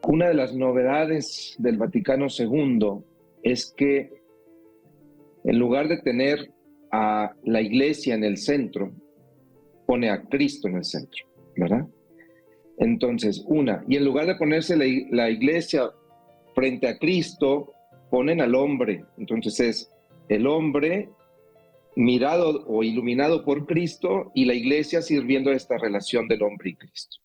Una de las novedades del Vaticano II es que en lugar de tener a la Iglesia en el centro, pone a Cristo en el centro, ¿verdad? Entonces, y en lugar de ponerse la Iglesia frente a Cristo, ponen al hombre. Entonces es el hombre mirado o iluminado por Cristo y la Iglesia sirviendo a esta relación del hombre y Cristo.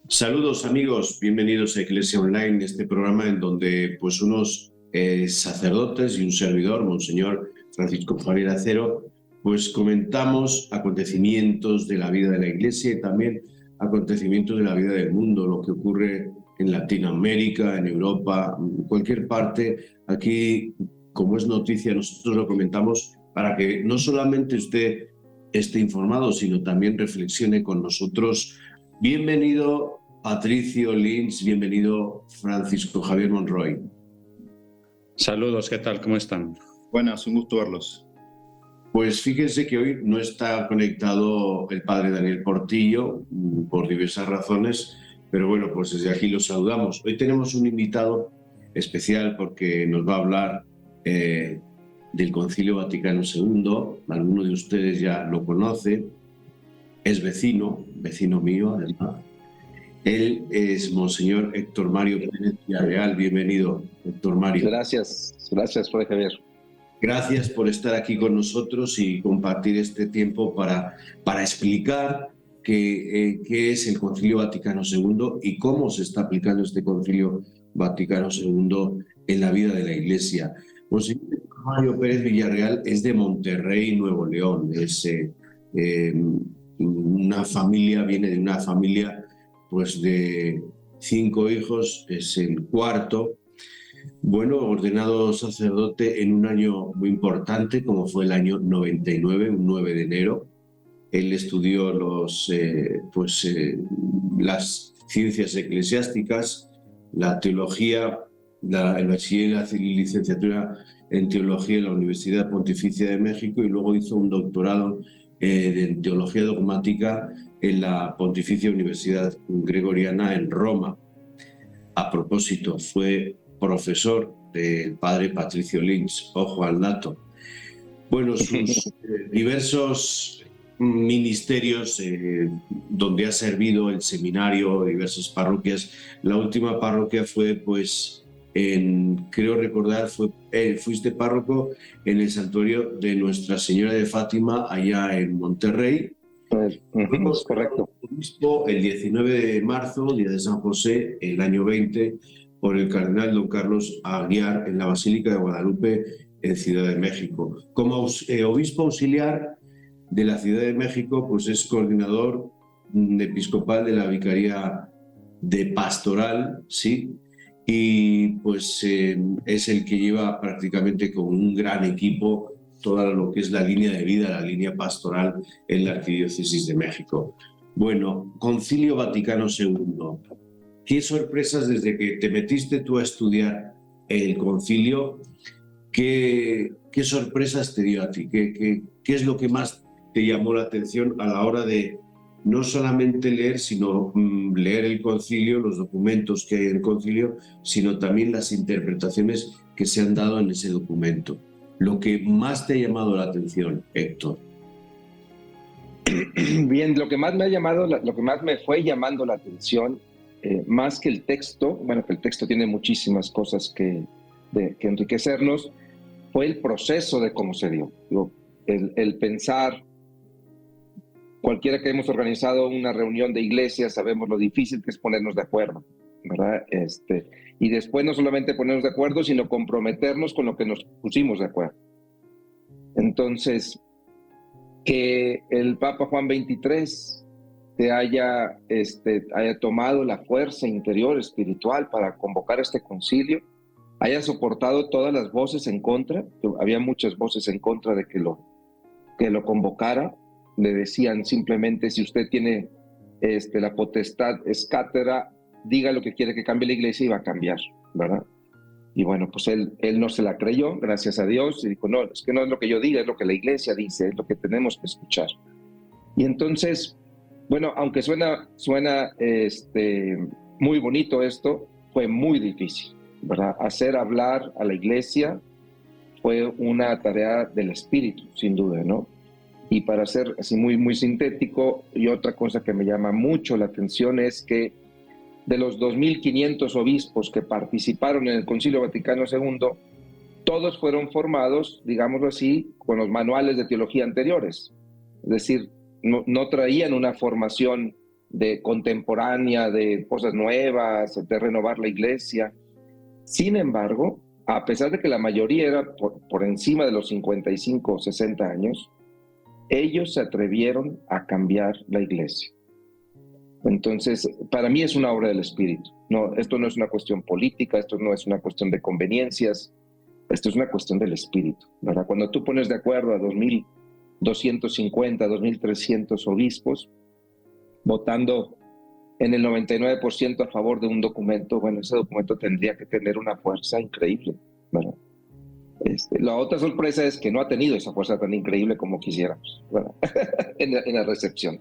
Saludos amigos, bienvenidos a Iglesia Online, este programa en donde pues unos sacerdotes y un servidor, Monseñor Francisco Javier Acero, pues comentamos acontecimientos de la vida de la Iglesia y también acontecimientos de la vida del mundo, lo que ocurre en Latinoamérica, en Europa, en cualquier parte. Aquí, como es noticia, nosotros lo comentamos para que no solamente usted esté informado, sino también reflexione con nosotros. Bienvenido Patricio Lins, bienvenido Francisco Javier Monroy. Saludos, ¿qué tal? ¿Cómo están? Buenas, un gusto verlos. Pues fíjense que hoy no está conectado el padre Daniel Portillo por diversas razones, pero bueno, pues desde aquí los saludamos. Hoy tenemos un invitado especial porque nos va a hablar del Concilio Vaticano II. Alguno de ustedes ya lo conoce, es vecino mío además. Él es Monseñor Héctor Mario Pérez Villarreal. Bienvenido, Héctor Mario. Gracias, Padre Javier. Gracias por estar aquí con nosotros y compartir este tiempo para explicar qué es el Concilio Vaticano II y cómo se está aplicando este Concilio Vaticano II en la vida de la Iglesia. Monseñor Héctor Mario Pérez Villarreal es de Monterrey, Nuevo León. Es una familia, viene de una familia pues de 5 hijos, es el cuarto. Bueno, ordenado sacerdote en un año muy importante, como fue el año 99, un 9 de enero. Él estudió las ciencias eclesiásticas, la teología, el bachillerato y licenciatura en teología en la Universidad Pontificia de México y luego hizo un doctorado en teología dogmática en la Pontificia Universidad Gregoriana en Roma. A propósito, fue profesor del padre Patricio Lins, ojo al dato. Bueno, sus diversos ministerios donde ha servido el seminario, diversas parroquias. La última parroquia fue, pues, creo recordar, fuiste párroco en el santuario de Nuestra Señora de Fátima, allá en Monterrey. Es correcto. Obispo el 19 de marzo, día de San José, el año 20, por el cardenal don Carlos Aguiar en la Basílica de Guadalupe, en Ciudad de México. Como obispo auxiliar de la Ciudad de México, pues es coordinador episcopal de la Vicaría de Pastoral, ¿sí? Y pues es el que lleva prácticamente con un gran equipo toda lo que es la línea de vida, la línea pastoral en la Arquidiócesis de México. Bueno, Concilio Vaticano II. ¿Qué sorpresas desde que te metiste tú a estudiar el concilio? ¿Qué sorpresas te dio a ti? ¿Qué es lo que más te llamó la atención a la hora de no solamente leer, sino leer el concilio, los documentos que hay en el concilio, sino también las interpretaciones que se han dado en ese documento? Lo que más te ha llamado la atención, Héctor. Bien, lo que más me fue llamando la atención, más que el texto, bueno, que el texto tiene muchísimas cosas que enriquecernos, fue el proceso de cómo se dio. El pensar, cualquiera que hemos organizado una reunión de iglesia, sabemos lo difícil que es ponernos de acuerdo, ¿verdad? Y después no solamente ponernos de acuerdo, sino comprometernos con lo que nos pusimos de acuerdo. Entonces, que el Papa Juan XXIII te haya tomado la fuerza interior espiritual para convocar este concilio, haya soportado todas las voces en contra. Había muchas voces en contra de que lo convocara. Le decían simplemente: si usted tiene la potestad, es cátedra, diga lo que quiere que cambie la iglesia y va a cambiar, ¿verdad? Y bueno, pues él no se la creyó, gracias a Dios, y dijo: no, es que no es lo que yo diga, es lo que la iglesia dice, es lo que tenemos que escuchar. Y entonces, bueno, aunque suena muy bonito esto, fue muy difícil, ¿verdad? Hacer hablar a la iglesia fue una tarea del espíritu, sin duda, ¿no? Y para ser así muy, muy sintético, y otra cosa que me llama mucho la atención es que de los 2.500 obispos que participaron en el Concilio Vaticano II, todos fueron formados, digámoslo así, con los manuales de teología anteriores. Es decir, no traían una formación contemporánea, de cosas nuevas, de renovar la iglesia. Sin embargo, a pesar de que la mayoría era por encima de los 55 o 60 años, ellos se atrevieron a cambiar la iglesia. Entonces, para mí es una obra del espíritu. No, esto no es una cuestión política, esto no es una cuestión de conveniencias, esto es una cuestión del espíritu, ¿verdad? Cuando tú pones de acuerdo a 2.250, 2.300 obispos, votando en el 99% a favor de un documento, bueno, ese documento tendría que tener una fuerza increíble, ¿verdad? La otra sorpresa es que no ha tenido esa fuerza tan increíble como quisiéramos, ¿verdad? en la recepción.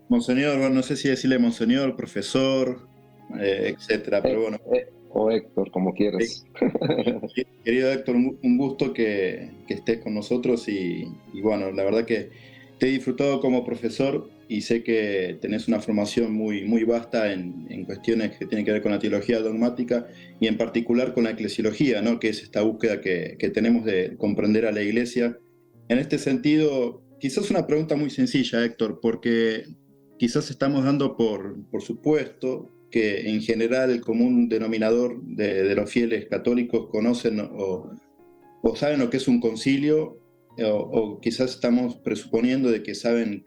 Monseñor, bueno, no sé si decirle monseñor, profesor, etcétera, pero bueno. O Héctor, como quieras. Querido Héctor, un gusto que estés con nosotros y bueno, la verdad que te he disfrutado como profesor y sé que tenés una formación muy, muy vasta en cuestiones que tienen que ver con la teología dogmática y en particular con la eclesiología, ¿no? Que es esta búsqueda que tenemos de comprender a la Iglesia. En este sentido, quizás una pregunta muy sencilla, Héctor, porque quizás estamos dando por supuesto que en general el común denominador de los fieles católicos conocen o saben lo que es un concilio, o quizás estamos presuponiendo de que saben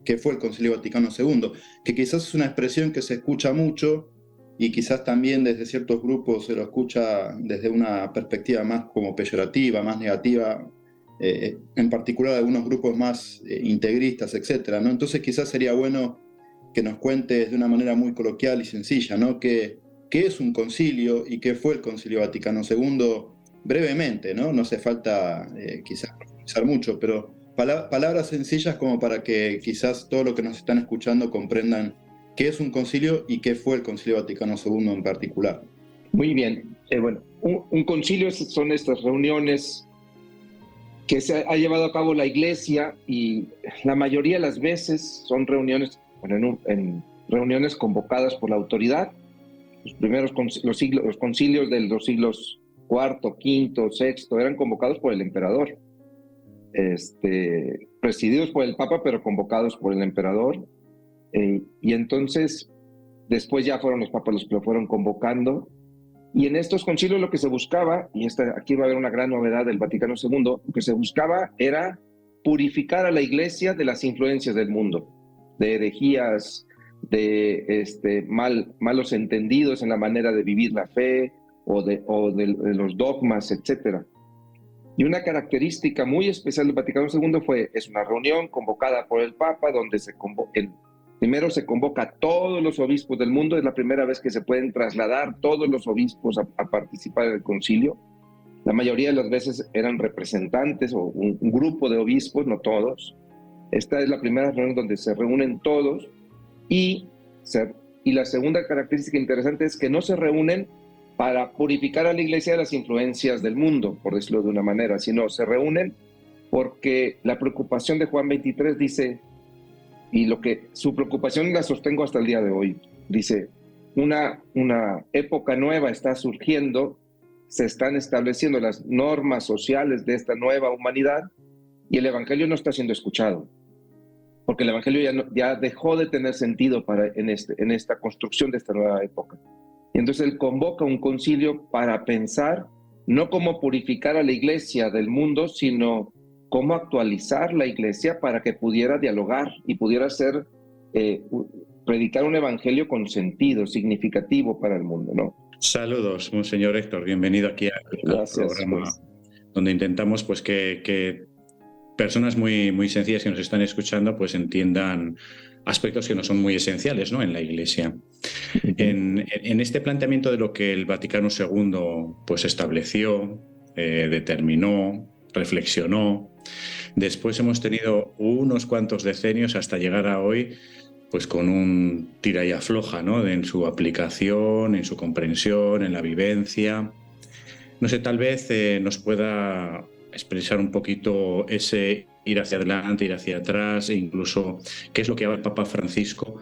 qué fue el Concilio Vaticano II, que quizás es una expresión que se escucha mucho y quizás también desde ciertos grupos se lo escucha desde una perspectiva más como peyorativa, más negativa, en particular algunos grupos más integristas, etcétera, ¿no? Entonces quizás sería bueno que nos cuentes de una manera muy coloquial y sencilla, ¿no? ¿Qué es un concilio y qué fue el Concilio Vaticano II? Brevemente, ¿no? No hace falta quizás profundizar mucho, pero palabras sencillas como para que quizás todos los que nos están escuchando comprendan qué es un concilio y qué fue el Concilio Vaticano II en particular. Muy bien. Bueno, un concilio son estas reuniones que se ha llevado a cabo la Iglesia, y la mayoría de las veces son reuniones, bueno, en reuniones convocadas por la autoridad. Los concilios de los siglos IV, V, VI eran convocados por el emperador, presididos por el Papa, pero convocados por el emperador. Y entonces, después ya fueron los papas los que lo fueron convocando. Y en estos concilios lo que se buscaba, y aquí va a haber una gran novedad del Vaticano II, lo que se buscaba era purificar a la Iglesia de las influencias del mundo, de herejías, de malos entendidos en la manera de vivir la fe o de los dogmas, etc. Y una característica muy especial del Vaticano II es una reunión convocada por el Papa, donde primero se convoca a todos los obispos del mundo. Es la primera vez que se pueden trasladar todos los obispos a participar del concilio. La mayoría de las veces eran representantes o un grupo de obispos, no todos. Esta es la primera reunión donde se reúnen todos, y la segunda característica interesante es que no se reúnen para purificar a la Iglesia de las influencias del mundo, por decirlo de una manera, sino se reúnen porque la preocupación de Juan 23 dice, y su preocupación la sostengo hasta el día de hoy, dice: una época nueva está surgiendo, se están estableciendo las normas sociales de esta nueva humanidad, y el Evangelio no está siendo escuchado, porque el Evangelio ya dejó de tener sentido en esta construcción de esta nueva época. Y entonces él convoca un concilio para pensar no cómo purificar a la Iglesia del mundo, sino cómo actualizar la Iglesia para que pudiera dialogar y pudiera ser predicar un evangelio con sentido, significativo para el mundo, ¿no? Saludos, Monseñor Héctor, bienvenido aquí al Gracias, programa pues. donde intentamos pues que personas muy sencillas que nos están escuchando pues entiendan aspectos que no son muy esenciales, ¿no?, en la Iglesia. En este planteamiento de lo que el Vaticano II pues estableció, determinó, reflexionó, después hemos tenido unos cuantos decenios hasta llegar a hoy pues con un tira y afloja, ¿no?, en su aplicación, en su comprensión, en la vivencia. No sé, tal vez nos pueda expresar un poquito ese ir hacia adelante, ir hacia atrás, e incluso qué es lo que el Papa Francisco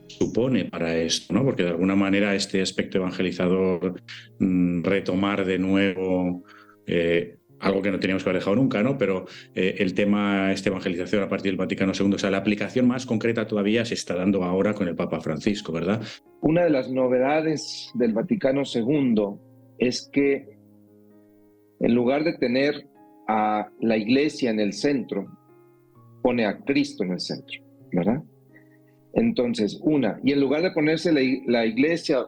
supone para esto, ¿no? Porque de alguna manera este aspecto evangelizador, retomar de nuevo algo que no teníamos que haber dejado nunca, ¿no? Pero el tema, esta evangelización a partir del Vaticano II, o sea, la aplicación más concreta todavía se está dando ahora con el Papa Francisco, ¿verdad? Una de las novedades del Vaticano II es que en lugar de tener a la Iglesia en el centro, pone a Cristo en el centro, ¿verdad? Entonces, y en lugar de ponerse la Iglesia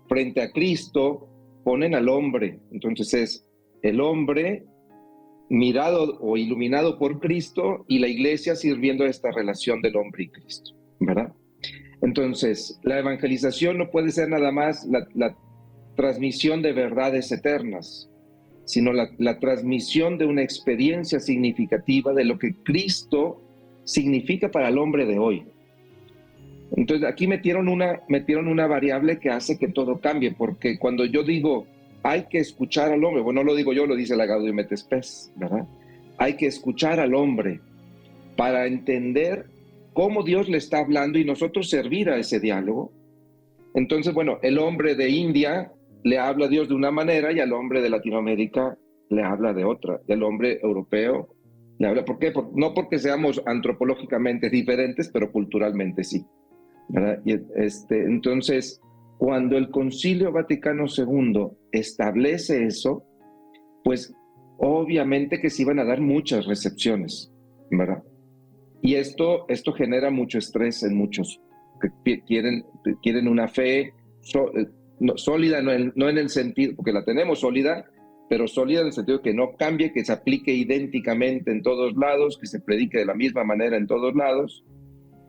frente a Cristo, ponen al hombre. Entonces es el hombre mirado o iluminado por Cristo y la Iglesia sirviendo a esta relación del hombre y Cristo, ¿verdad? Entonces, la evangelización no puede ser nada más la transmisión de verdades eternas, sino la transmisión de una experiencia significativa de lo que Cristo significa para el hombre de hoy. Entonces aquí metieron una variable que hace que todo cambie, porque cuando yo digo hay que escuchar al hombre, bueno, no lo digo yo, lo dice la Gaudium et Spes, ¿verdad? Hay que escuchar al hombre para entender cómo Dios le está hablando y nosotros servir a ese diálogo. Entonces, bueno, el hombre de India le habla a Dios de una manera y al hombre de Latinoamérica le habla de otra, y al hombre europeo le habla. ¿Por qué? No porque seamos antropológicamente diferentes, pero culturalmente sí, ¿verdad? Entonces, cuando el Concilio Vaticano II establece eso, pues obviamente que se iban a dar muchas recepciones, ¿verdad? Y esto genera mucho estrés en muchos que quieren una fe sólida, no en el sentido, porque la tenemos sólida, pero sólida en el sentido de que no cambie, que se aplique idénticamente en todos lados, que se predique de la misma manera en todos lados.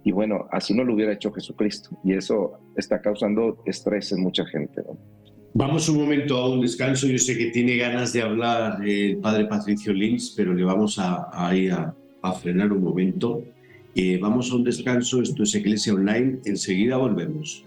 Y bueno, así no lo hubiera hecho Jesucristo. Y eso está causando estrés en mucha gente, ¿no? Vamos un momento a un descanso. Yo sé que tiene ganas de hablar el padre Patricio Lins, pero le vamos a ir a frenar un momento. Vamos a un descanso. Esto es Iglesia Online. Enseguida volvemos.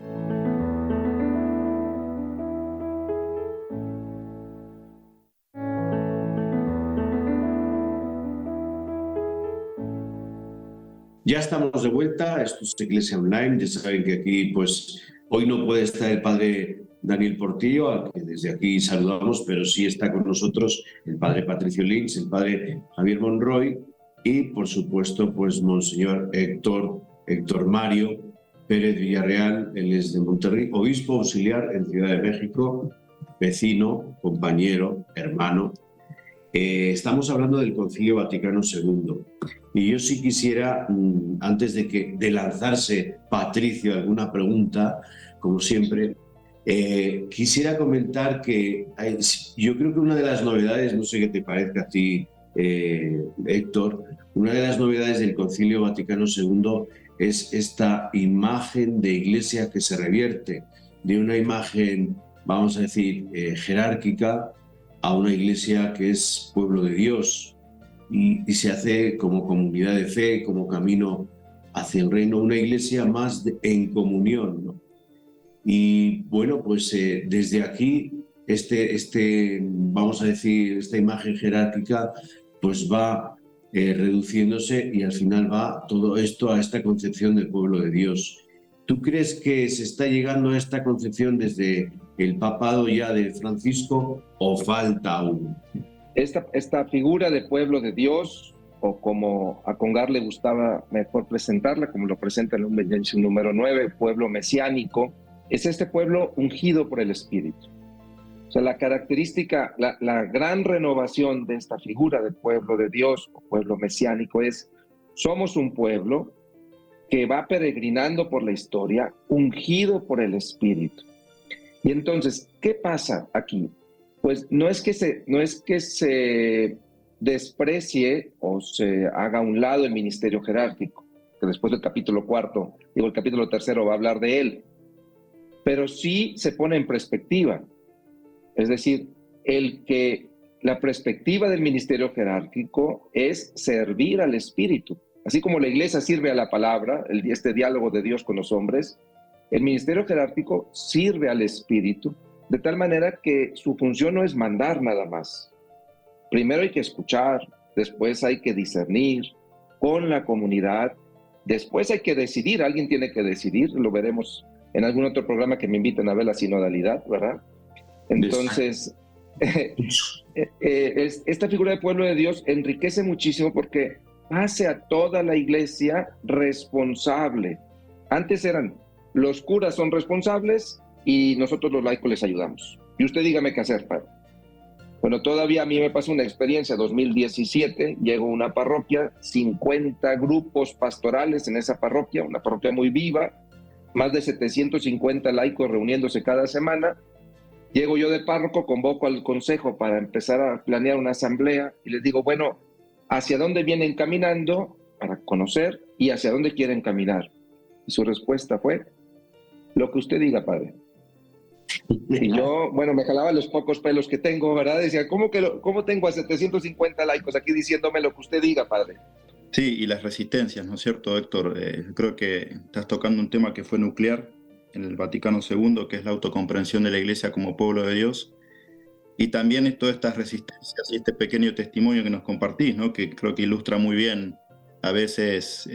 Ya estamos de vuelta, esto es Iglesia Online. Ya saben que aquí pues hoy no puede estar el padre Daniel Portillo, al que desde aquí saludamos, pero sí está con nosotros el padre Patricio Lins, el padre Javier Monroy y por supuesto pues Monseñor Héctor Mario Pérez Villarreal. Él es de Monterrey, obispo auxiliar en Ciudad de México, vecino, compañero, hermano. Estamos hablando del Concilio Vaticano II y yo sí quisiera, antes de lanzarse Patricio alguna pregunta, como siempre, quisiera comentar que yo creo que una de las novedades, no sé qué te parezca a ti, Héctor, una de las novedades del Concilio Vaticano II es esta imagen de iglesia que se revierte de una imagen, vamos a decir, jerárquica, a una iglesia que es pueblo de Dios y se hace como comunidad de fe, como camino hacia el reino, una iglesia más en comunión, ¿no? Y bueno, pues desde aquí, vamos a decir, esta imagen jerárquica, pues va reduciéndose y al final va todo esto a esta concepción del pueblo de Dios. ¿Tú crees que se está llegando a esta concepción desde el papado ya de Francisco o falta aún? Esta figura de pueblo de Dios, o como a Congar le gustaba mejor presentarla, como lo presenta en el número 9, pueblo mesiánico, es este pueblo ungido por el Espíritu. O sea, la característica, la gran renovación de esta figura de pueblo de Dios o pueblo mesiánico es: somos un pueblo que va peregrinando por la historia, ungido por el Espíritu. Y entonces, ¿qué pasa aquí? Pues no es que se desprecie o se haga a un lado el ministerio jerárquico, que después del capítulo 4, el capítulo 3 va a hablar de él, pero sí se pone en perspectiva. Es decir, la perspectiva del ministerio jerárquico es servir al Espíritu. Así como la iglesia sirve a la palabra, este diálogo de Dios con los hombres, el ministerio jerárquico sirve al Espíritu, de tal manera que su función no es mandar nada más. Primero hay que escuchar, después hay que discernir con la comunidad, después hay que decidir, alguien tiene que decidir, lo veremos en algún otro programa que me inviten a ver la sinodalidad, ¿verdad? Entonces, esta figura de pueblo de Dios enriquece muchísimo porque hace a toda la iglesia responsable. Antes eran los curas son responsables y nosotros los laicos les ayudamos. Y usted dígame qué hacer, padre. Bueno, todavía a mí me pasó una experiencia, 2017, llego a una parroquia, 50 grupos pastorales en esa parroquia, una parroquia muy viva, más de 750 laicos reuniéndose cada semana. Llego yo de párroco, convoco al consejo para empezar a planear una asamblea y les digo, bueno, ¿hacia dónde vienen caminando para conocer y hacia dónde quieren caminar? Y su respuesta fue, lo que usted diga, padre. Y yo, bueno, me jalaba los pocos pelos que tengo, ¿verdad? Decía, ¿cómo tengo a 750 laicos aquí diciéndome lo que usted diga, padre? Sí, y las resistencias, ¿no es cierto, Héctor? Creo que estás tocando un tema que fue nuclear en el Vaticano II, que es la autocomprensión de la Iglesia como pueblo de Dios. Y también todas estas resistencias y este pequeño testimonio que nos compartís, ¿no? Que creo que ilustra muy bien a veces,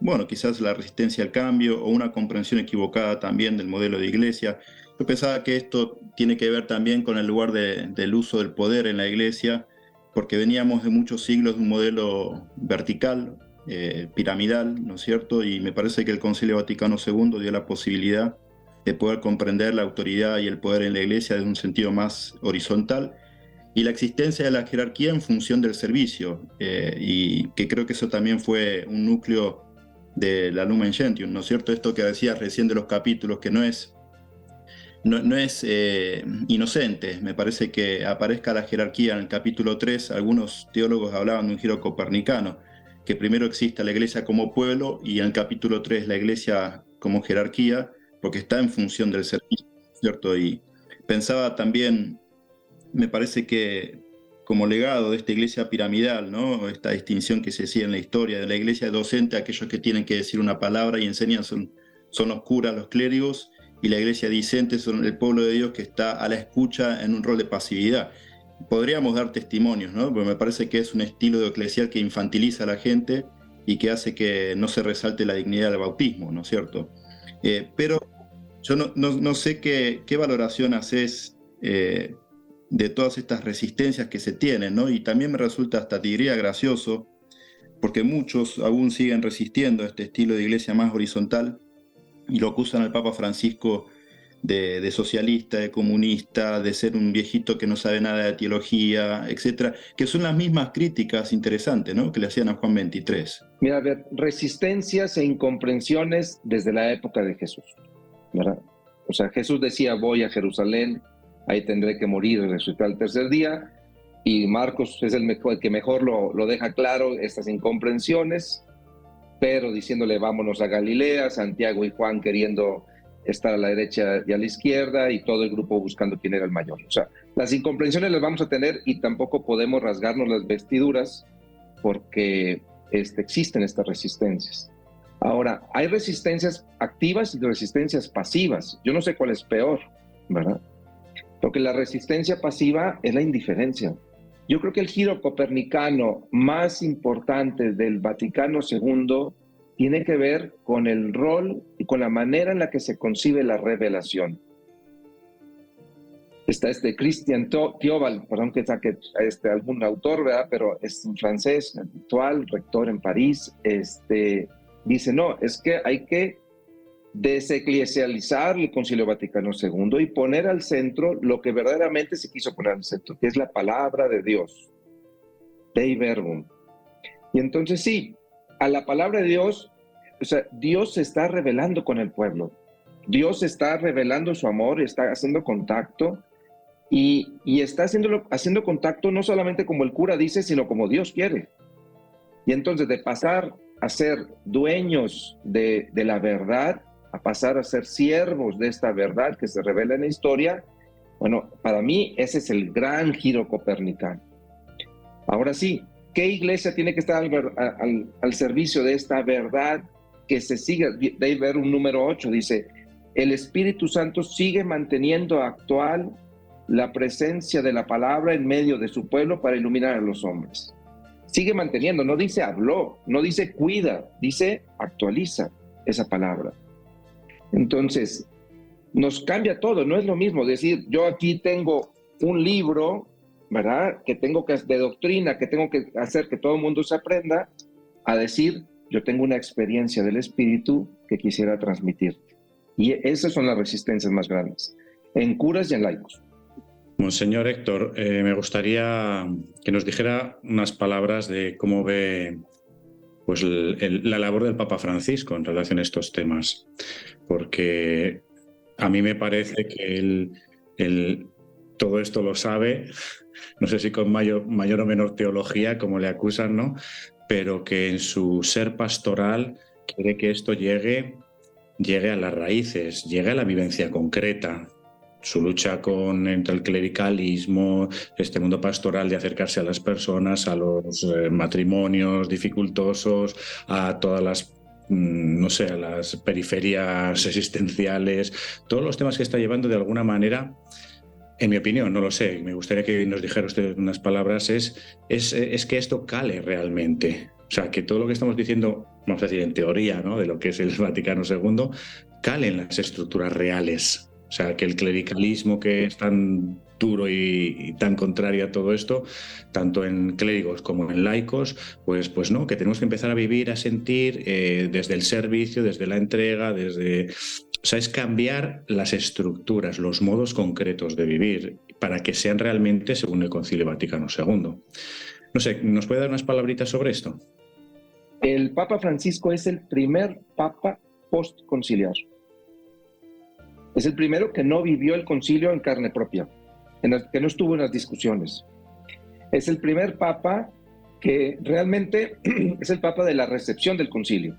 bueno, quizás la resistencia al cambio o una comprensión equivocada también del modelo de iglesia. Yo pensaba que esto tiene que ver también con el lugar del uso del poder en la iglesia, porque veníamos de muchos siglos de un modelo vertical, piramidal, ¿no es cierto? Y me parece que el Concilio Vaticano II dio la posibilidad de poder comprender la autoridad y el poder en la iglesia desde un sentido más horizontal, y la existencia de la jerarquía en función del servicio, y que creo que eso también fue un núcleo de la Lumen Gentium, ¿no es cierto? Esto que decías recién de los capítulos, que no es inocente. Me parece que aparezca la jerarquía en el capítulo 3, algunos teólogos hablaban de un giro copernicano, que primero exista la iglesia como pueblo y en el capítulo 3 la iglesia como jerarquía, porque está en función del servicio, ¿cierto? Y pensaba también, me parece que como legado de esta iglesia piramidal, ¿no? Esta distinción que se hacía en la historia de la iglesia docente, aquellos que tienen que decir una palabra y enseñan son los curas, los clérigos, y la iglesia discente son el pueblo de Dios que está a la escucha en un rol de pasividad. Podríamos dar testimonios, ¿no? Porque me parece que es un estilo de eclesial que infantiliza a la gente y que hace que no se resalte la dignidad del bautismo, ¿no es cierto? Pero yo no sé qué valoración haces de todas estas resistencias que se tienen, ¿no? Y también me resulta hasta, te diría, gracioso, porque muchos aún siguen resistiendo a este estilo de iglesia más horizontal y lo acusan al Papa Francisco de socialista, de comunista, de ser un viejito que no sabe nada de teología, etcétera, que son las mismas críticas interesantes, ¿no?, que le hacían a Juan 23. Mira, a ver, resistencias e incomprensiones desde la época de Jesús, ¿verdad? O sea, Jesús decía, voy a Jerusalén, ahí tendré que morir y resucitar el tercer día, y Marcos es el que mejor lo deja claro, estas incomprensiones, pero diciéndole vámonos a Galilea, Santiago y Juan queriendo estar a la derecha y a la izquierda, y todo el grupo buscando quién era el mayor. O sea, las incomprensiones las vamos a tener y tampoco podemos rasgarnos las vestiduras porque existen estas resistencias. Ahora, hay resistencias activas y resistencias pasivas. Yo no sé cuál es peor, ¿verdad? Porque la resistencia pasiva es la indiferencia. Yo creo que el giro copernicano más importante del Vaticano II tiene que ver con el rol y con la manera en la que se concibe la revelación. Está Christian Thiobald, perdón que saque algún autor, ¿verdad? Pero es un francés, actual, rector en París, dice, no, es que hay que deseclesializar el Concilio Vaticano II y poner al centro lo que verdaderamente se quiso poner al centro, que es la palabra de Dios, Dei Verbum. Y entonces sí, a la palabra de Dios o sea, Dios se está revelando con el pueblo. Dios está revelando su amor, está haciendo contacto y está haciendo contacto no solamente como el cura dice, sino como Dios quiere. Y entonces de pasar a ser dueños de la verdad, a pasar a ser siervos de esta verdad que se revela en la historia, bueno, para mí ese es el gran giro copernicano. Ahora sí, ¿qué iglesia tiene que estar al servicio de esta verdad que se siga? De ahí ver un número 8, dice, el Espíritu Santo sigue manteniendo actual la presencia de la palabra en medio de su pueblo para iluminar a los hombres. Sigue manteniendo, no dice habló, no dice cuida, dice actualiza esa palabra. Entonces, nos cambia todo, no es lo mismo decir, yo aquí tengo un libro, ¿verdad?, que tengo que, de doctrina, que tengo que hacer que todo el mundo se aprenda, a decir, yo tengo una experiencia del Espíritu que quisiera transmitir. Y esas son las resistencias más grandes, en curas y en laicos. Monseñor Héctor, me gustaría que nos dijera unas palabras de cómo ve pues, la labor del Papa Francisco en relación a estos temas, porque a mí me parece que él todo esto lo sabe, no sé si con mayor o menor teología, como le acusan, ¿no? Pero que en su ser pastoral quiere que esto llegue a las raíces, llegue a la vivencia concreta. Su lucha entre el clericalismo, este mundo pastoral de acercarse a las personas, a los matrimonios dificultosos, a todas las, no sé, a las periferias existenciales, todos los temas que está llevando de alguna manera, en mi opinión, no lo sé, me gustaría que nos dijera usted unas palabras, es que esto cale realmente. O sea, que todo lo que estamos diciendo, vamos a decir en teoría, ¿no?, de lo que es el Vaticano II, cale en las estructuras reales. O sea, que el clericalismo que es tan duro y tan contrario a todo esto, tanto en clérigos como en laicos, pues no, que tenemos que empezar a vivir, a sentir desde el servicio, desde la entrega, o sea, es cambiar las estructuras, los modos concretos de vivir para que sean realmente según el Concilio Vaticano II. No sé, ¿nos puede dar unas palabritas sobre esto? El Papa Francisco es el primer Papa postconciliar. Es el primero que no vivió el concilio en carne propia, que no estuvo en las discusiones. Es el primer Papa que realmente es el Papa de la recepción del concilio.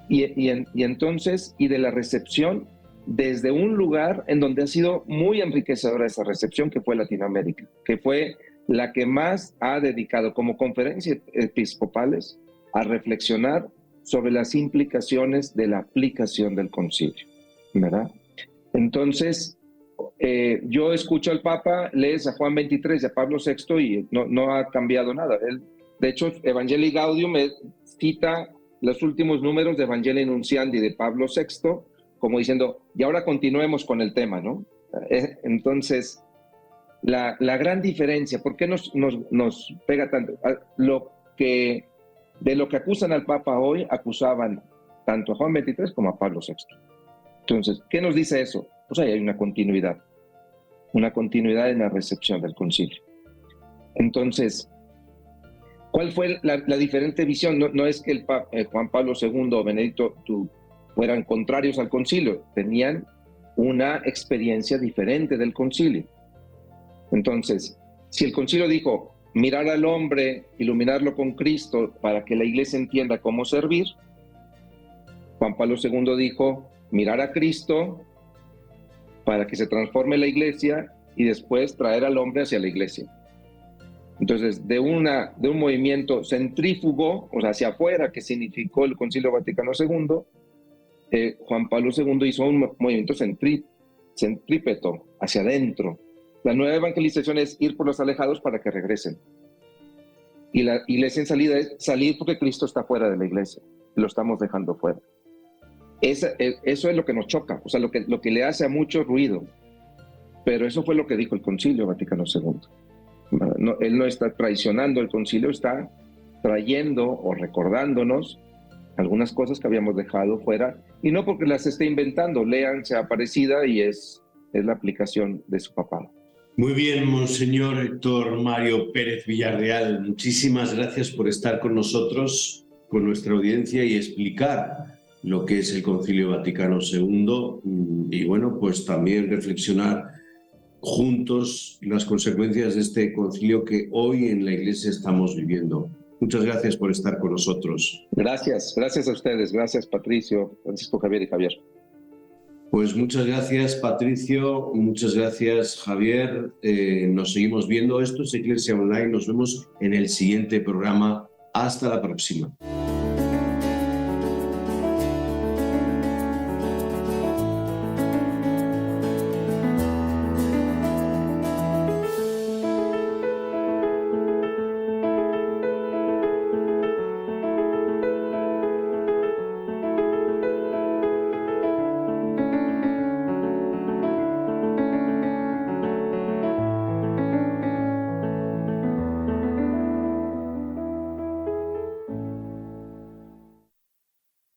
Y entonces, de la recepción desde un lugar en donde ha sido muy enriquecedora esa recepción, que fue Latinoamérica, que fue la que más ha dedicado como conferencias episcopales a reflexionar sobre las implicaciones de la aplicación del concilio, ¿verdad? Entonces, yo escucho al Papa, lees a Juan 23 y a Pablo VI y no ha cambiado nada. Él, de hecho, Evangelii Gaudium cita los últimos números de Evangelii Nunciandi de Pablo VI, como diciendo, y ahora continuemos con el tema, ¿no? Entonces, la gran diferencia, ¿por qué nos pega tanto? De lo que acusan al Papa hoy, acusaban tanto a Juan 23 como a Pablo VI. Entonces, ¿qué nos dice eso? Pues ahí hay una continuidad en la recepción del concilio. Entonces, ¿cuál fue la diferente visión? No es que Juan Pablo II o Benedicto fueran contrarios al concilio, tenían una experiencia diferente del concilio. Entonces, si el concilio dijo mirar al hombre, iluminarlo con Cristo para que la iglesia entienda cómo servir, Juan Pablo II dijo mirar a Cristo para que se transforme la iglesia y después traer al hombre hacia la iglesia. Entonces, de un movimiento centrífugo, o sea, hacia afuera, que significó el Concilio Vaticano II, Juan Pablo II hizo un movimiento centrípeto, hacia adentro. La nueva evangelización es ir por los alejados para que regresen. Y la iglesia en salida es salir porque Cristo está fuera de la iglesia, lo estamos dejando fuera. Eso es lo que nos choca, o sea, lo que le hace a mucho ruido. Pero eso fue lo que dijo el Concilio Vaticano II. Él no está traicionando el concilio, está trayendo o recordándonos algunas cosas que habíamos dejado fuera, y no porque las esté inventando, léanse Aparecida y es la aplicación de su papado. Muy bien, Monseñor Héctor Mario Pérez Villarreal, muchísimas gracias por estar con nosotros. con nuestra audiencia y explicar lo que es el Concilio Vaticano II y bueno, pues también reflexionar juntos las consecuencias de este concilio que hoy en la Iglesia estamos viviendo. Muchas gracias por estar con nosotros. Gracias a ustedes, gracias Patricio, Francisco Javier y Javier. Pues muchas gracias Patricio, muchas gracias Javier, nos seguimos viendo. Esto es Iglesia Online, nos vemos en el siguiente programa. Hasta la próxima.